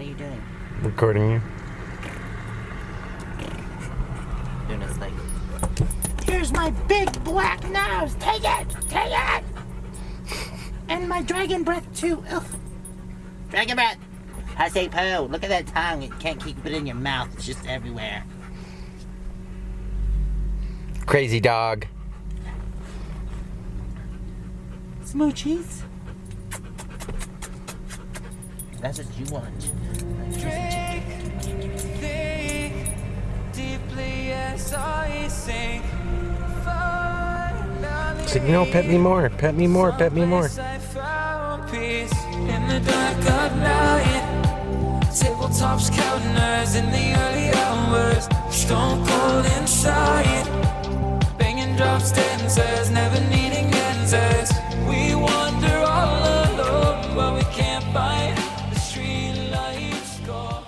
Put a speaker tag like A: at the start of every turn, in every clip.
A: are you doing?
B: Recording you.
A: Doing this like, here's my big black nose. Take it. Take it. And my dragon breath too. Ugh. Dragon breath. I say poo. Look at that tongue. You can't keep it in your mouth. It's just everywhere.
B: Crazy dog.
A: Smoochies. That's what you want.
B: Signal, pet me more, pet me more, pet me more.
C: In the dark of night, tabletops counting hours in the early hours, stone cold inside, banging drop stanzas, never needing answers. We wander all alone, but we can't find the street lights go.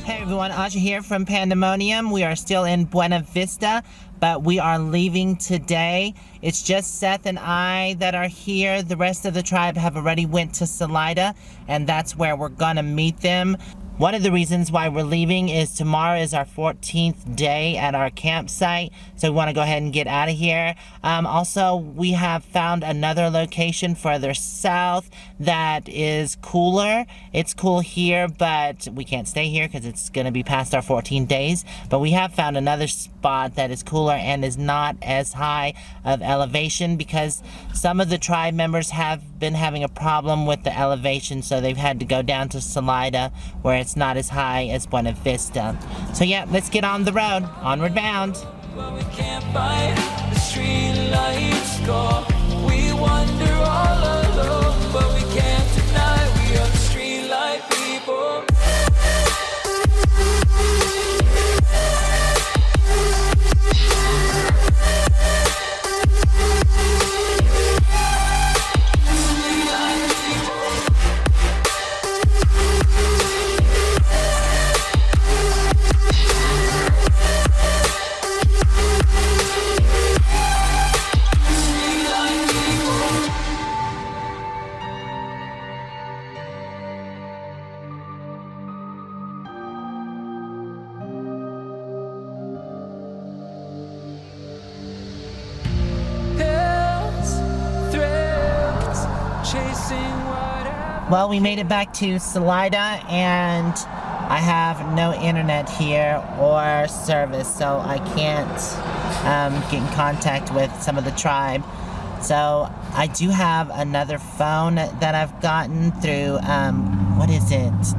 A: Hey everyone, Aja here from Pandamonium. We are still in Buena Vista, but we are leaving today. It's just Seth and I that are here. The rest of the tribe have already went to Salida, and that's where we're gonna meet them. One of the reasons why we're leaving is tomorrow is our 14th day at our campsite, so we want to go ahead and get out of here. Also, we have found another location further south that is cooler. It's cool here, but we can't stay here because it's going to be past our 14 days. But we have found another spot that is cooler and is not as high of elevation because some of the tribe members have been having a problem with the elevation, so they've had to go down to Salida where it's not as high as Buena Vista. So yeah, let's get on the road. Onward Bound.
C: But we can't find the street lights go. We wander all alone, but we can't deny we are the street light people.
A: Well, we made it back to Salida, and I have no internet here or service, so I can't get in contact with some of the tribe. So I do have another phone that I've gotten through, what is it?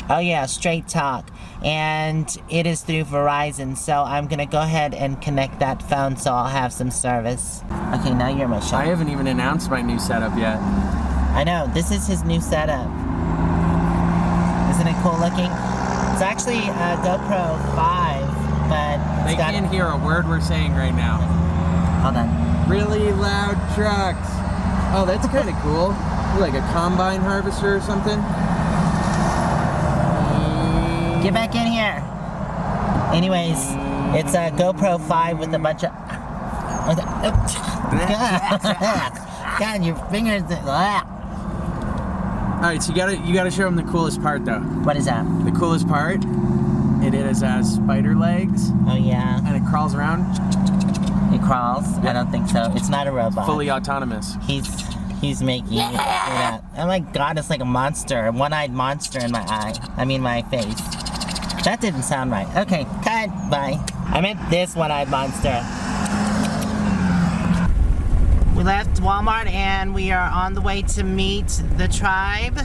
A: Oh yeah, Straight Talk. And it is through Verizon, so I'm gonna go ahead and connect that phone so I'll have some service. Okay, now you're my shot.
B: I haven't even announced my new setup yet.
A: I know, this is his new setup. Isn't it cool looking? It's actually a GoPro 5, but
B: They can't hear a word we're saying right now.
A: Hold on.
B: Really loud trucks. Oh, that's kind of cool. Like a combine harvester or something.
A: Get back in here. Anyways, it's a GoPro 5 with a bunch of... God, your fingers...
B: Alright, so you gotta show them the coolest part though.
A: What is that?
B: The coolest part, it has spider legs.
A: Oh yeah.
B: And it crawls around.
A: It crawls? Yep. I don't think so. It's not a robot.
B: Fully autonomous.
A: He's making it. Oh my god, it's like a monster. A one-eyed monster in my eye. I mean my face. That didn't sound right. Okay, cut. Bye. I meant this one-eyed monster. We left Walmart and we are on the way to meet the tribe.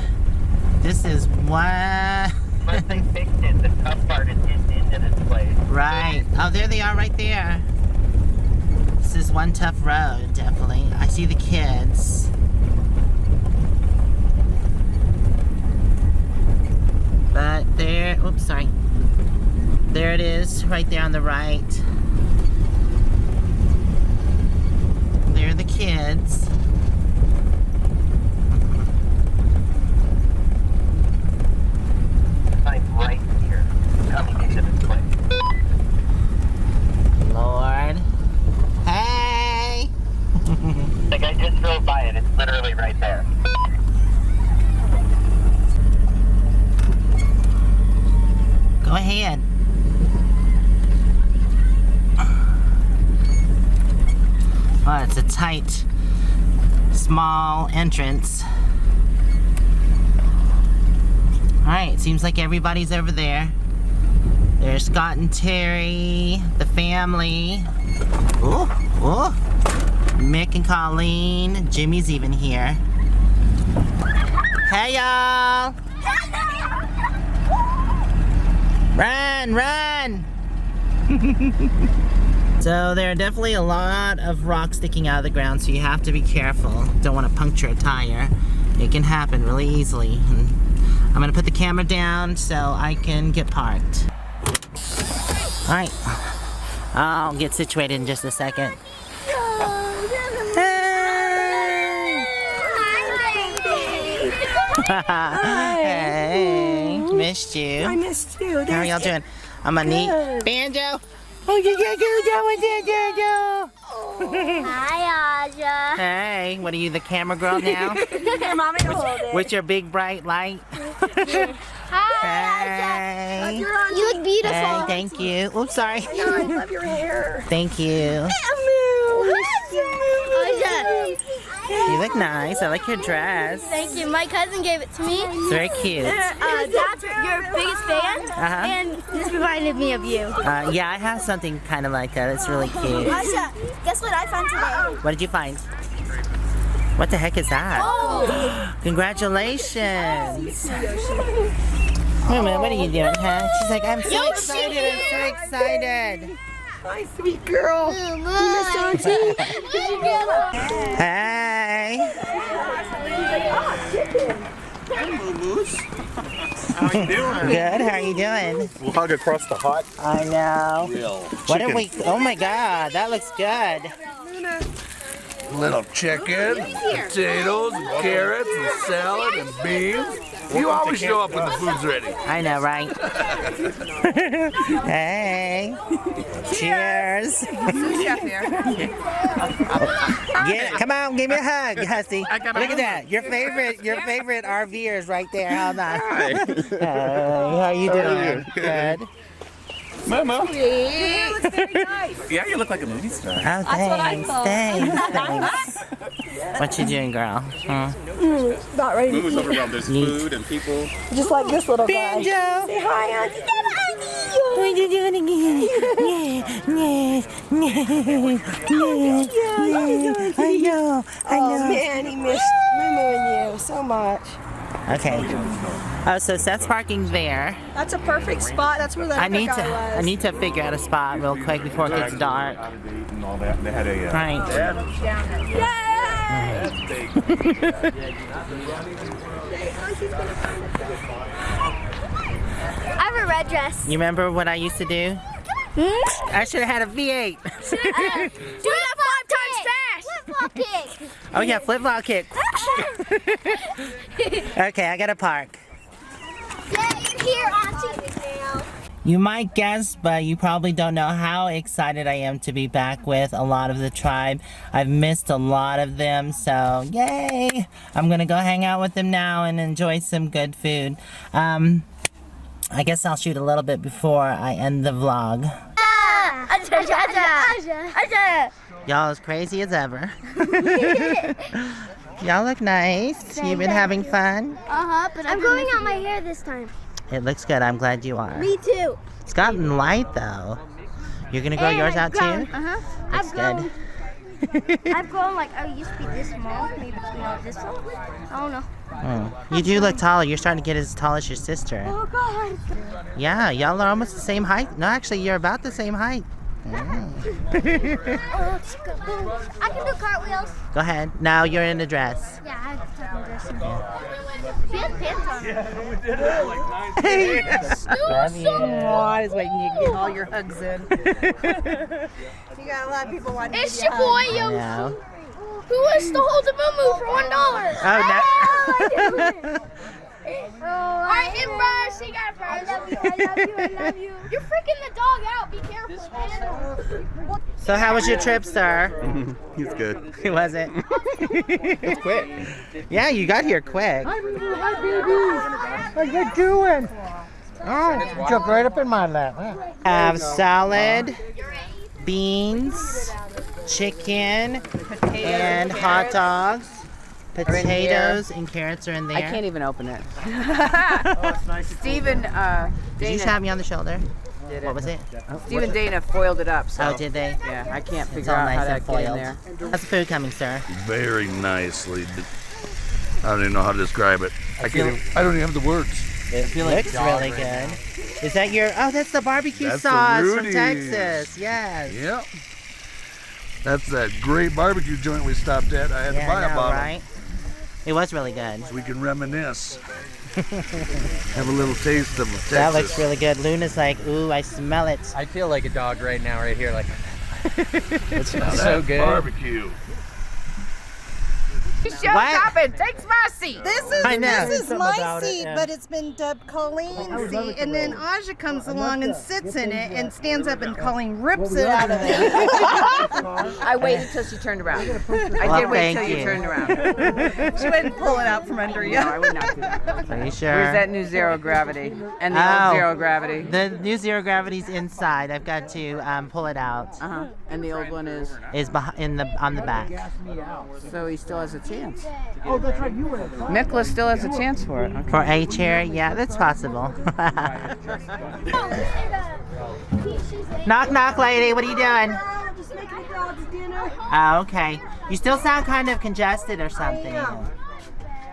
A: This is one...
D: Once they fixed it, the tough part is getting into this place.
A: Right. Oh, there they are right there. This is one tough road, definitely. I see the kids. But there... Oops, sorry. There it is, right there on the right. There are the kids.
D: I'm right here, coming into this place.
A: Lord. Hey!
D: Like I just drove by it, it's literally right there.
A: tight, small entrance. Alright, seems like everybody's over there. There's Scott and Terry, the family. Ooh, ooh. Mick and Colleen. Jimmy's even here. Hey, y'all! Run, run! So there are definitely a lot of rocks sticking out of the ground, so you have to be careful. Don't want to puncture a tire. It can happen really easily. And I'm gonna put the camera down so I can get parked. Alright, I'll get situated in just a second. Hey, missed you.
E: I missed you.
A: How are y'all doing? I'm gonna need Banjo. Oh, you
F: Hi, Aja.
A: Hey, what are you, the camera girl now?
E: Here, Mommy, hold it.
A: With your big bright light?
F: Hi,
A: Hey.
F: You look beautiful.
A: Hey, thank you. Oops, sorry.
E: I love your hair.
A: Thank you.
F: Aja.
A: You look nice. I like your dress.
F: Thank you. My cousin gave it to me.
A: It's very cute.
F: Dad's your biggest fan, and this reminded me of you.
A: Yeah, I have something kind of like that. It's really cute.
F: Aja, guess what I found today?
A: What did you find? What the heck is that?
F: Oh.
A: Congratulations. Wait a minute, what are you doing, huh? She's like, I'm so excited. I'm so excited.
E: My sweet girl.
A: Hey.
G: Hey, Moo-moos. How you doing?
A: Good, how are you doing?
G: We'll hug across the hot
A: I know.
G: grill.
A: What are we? Oh my God, that looks good.
H: Little chicken, potatoes, and carrots, and salad, and beans. You always show up when the food's ready.
A: I know, right? Hey. Cheers. Come on, give me a hug, Hussy. Look at that. Your favorite RVer is right there. Hold on.
G: Hi.
A: Hey, how you doing? Good.
G: Moo-moo.
E: Your looks very nice.
G: Yeah, you look like a movie star.
A: Oh, thanks. Thanks. What you doing, girl? Huh?
E: About ready to
G: Moo-moo's overwhelmed. There's food and people.
E: just like this little guy.
A: Banjo.
E: Say hi, Auntie.
A: What you doing again? I know.
E: Oh man, he missed Moo-moo and you so much.
A: Okay. Oh, so Seth's parking there.
E: That's a perfect spot. That's where the other guy was.
A: I need to figure out a spot real quick before it gets dark.
G: Out of date and all that. They had a
A: Right.
F: I have a red dress.
A: You remember what I used to do? I should have had a V8.
F: Do that 5 times fast. Flip-flop kick.
A: Oh yeah, flip-flop kick. Okay, I gotta park.
F: Yeah, you're here, Auntie.
A: You might guess, but you probably don't know how excited I am to be back with a lot of the tribe. I've missed a lot of them, so yay! I'm gonna go hang out with them now and enjoy some good food. I guess I'll shoot a little bit before I end the vlog. Y'all as crazy as ever. Y'all look nice. You've been having fun?
F: But I'm growing out my hair this time.
A: It looks good. I'm glad you are.
F: Me too.
A: It's gotten light though. You're gonna grow yours out too? Looks good.
F: I've grown like I used to be this small, maybe this small. I don't know.
A: You do look taller. You're starting to get as tall as your sister.
F: Oh God.
A: Yeah, y'all are almost the same height. No, actually, you're about the same height.
F: Oh, let's go. I can do cartwheels.
A: Go ahead. Now you're in a dress.
F: Yeah, I have to dress. She has pants on.
A: Love you.
E: Oh, I was waiting you to get all your hugs in. You got a lot of people wanting
F: It's
E: to
F: your
E: give you a
F: boy,
E: hug.
F: yo.
A: No.
F: Who wants to hold a moo-moo for $1?
A: Oh, no.
F: Alright, him first. He got it first. I love you. I love you. You're freaking the dog out. Be careful, man.
A: So how was your trip, sir?
G: He's good.
A: It wasn't.
G: It's quick.
A: Yeah, you got here quick.
I: Hi, baby. How you doing? Oh, jump right up in my lap, huh?
A: Have salad, beans, chicken and hot dogs. Potatoes and carrots are in there.
E: I can't even open it. Stephen,
A: Did you
E: Dana,
A: tap me on the shoulder? What was it?
E: Stephen Dana foiled it up. So.
A: Oh, did they?
E: Yeah, I can't
A: It's
E: figure
A: all
E: out how
A: nice and
E: that get in
A: foiled.
E: there.
A: How's the food coming, sir?
H: Very nicely. I don't even know how to describe it. I don't even have the words.
A: It looks really good. Is that your? Oh, that's the barbecue
H: That's the
A: sauce from
H: Rudy's.
A: Texas. Yes.
H: Yep. That's that great barbecue joint we stopped at. I had to buy
A: I
H: a
A: know,
H: bottle.
A: right? It was really good.
H: So we can reminisce. Have a little taste of Texas.
A: That looks really good. Luna's like, ooh, I smell it.
B: I feel like a dog right now, right here. Like, it's
H: Now
B: so
H: that's
B: good.
H: barbecue.
E: Show
A: What?
E: stopping. Takes my seat.
A: I know.
E: This is my seat, but it's been dubbed Colleen's seat, and then Aja comes along and sits in it and stands up, and Colleen rips it out of it. I waited till she turned around. I did wait till
A: thank
E: you
A: you.
E: turned around. She wouldn't pull it out from under you. No, I would not do that.
A: Are you sure?
E: Where's that new zero gravity and the
A: Oh.
E: old zero gravity?
A: The new zero gravity's inside. I've got to pull it out.
E: And the old one is.
A: Is on the back.
E: So he still has a chance.
I: Oh, that's right. You were in
E: Mikla still has a chance for it.
A: For a chair, yeah, that's possible. Knock, knock, lady. What are you doing?
I: Just making the dogs dinner.
A: Oh, okay. You still sound kind of congested or something.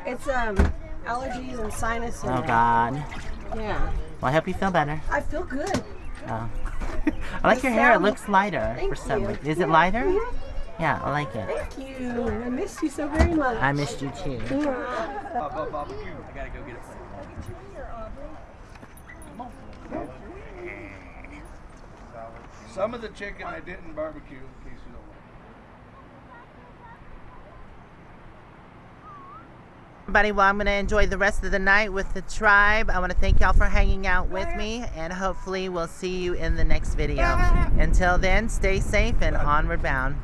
I: It's allergies and sinus.
A: Oh God.
I: Yeah.
A: Well, I hope you feel better.
I: I feel good.
A: Oh. I like your hair. It looks lighter for some reason. Is it lighter? Yeah, I like it.
I: Thank you. I missed you so very much.
A: I missed you too.
H: Some of the chicken I didn't barbecue, in case you don't know.
A: Everybody, well, I'm going to enjoy the rest of the night with the tribe. I want to thank y'all for hanging out with me, and hopefully we'll see you in the next video. Until then, stay safe and onward bound.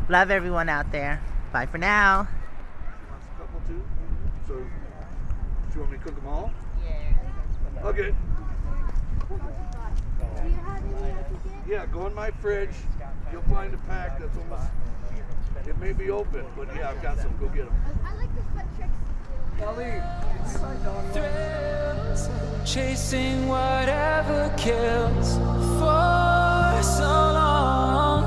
A: Love everyone out there. Bye for now.
H: Couple too. So, do you want me to cook them all? Yeah. Okay. Yeah, go in my fridge. You'll find a pack that's almost. It may be open, but yeah, I've got some. Go get them.
F: I like the foot tricks.
C: Thrills, chasing whatever kills. For so long,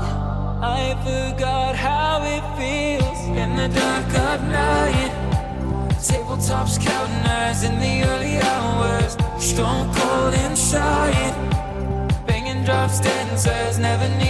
C: I forgot how it feels. In the dark of night, tabletops counting eyes in the early hours. Stone cold inside, banging drops, dancers never need.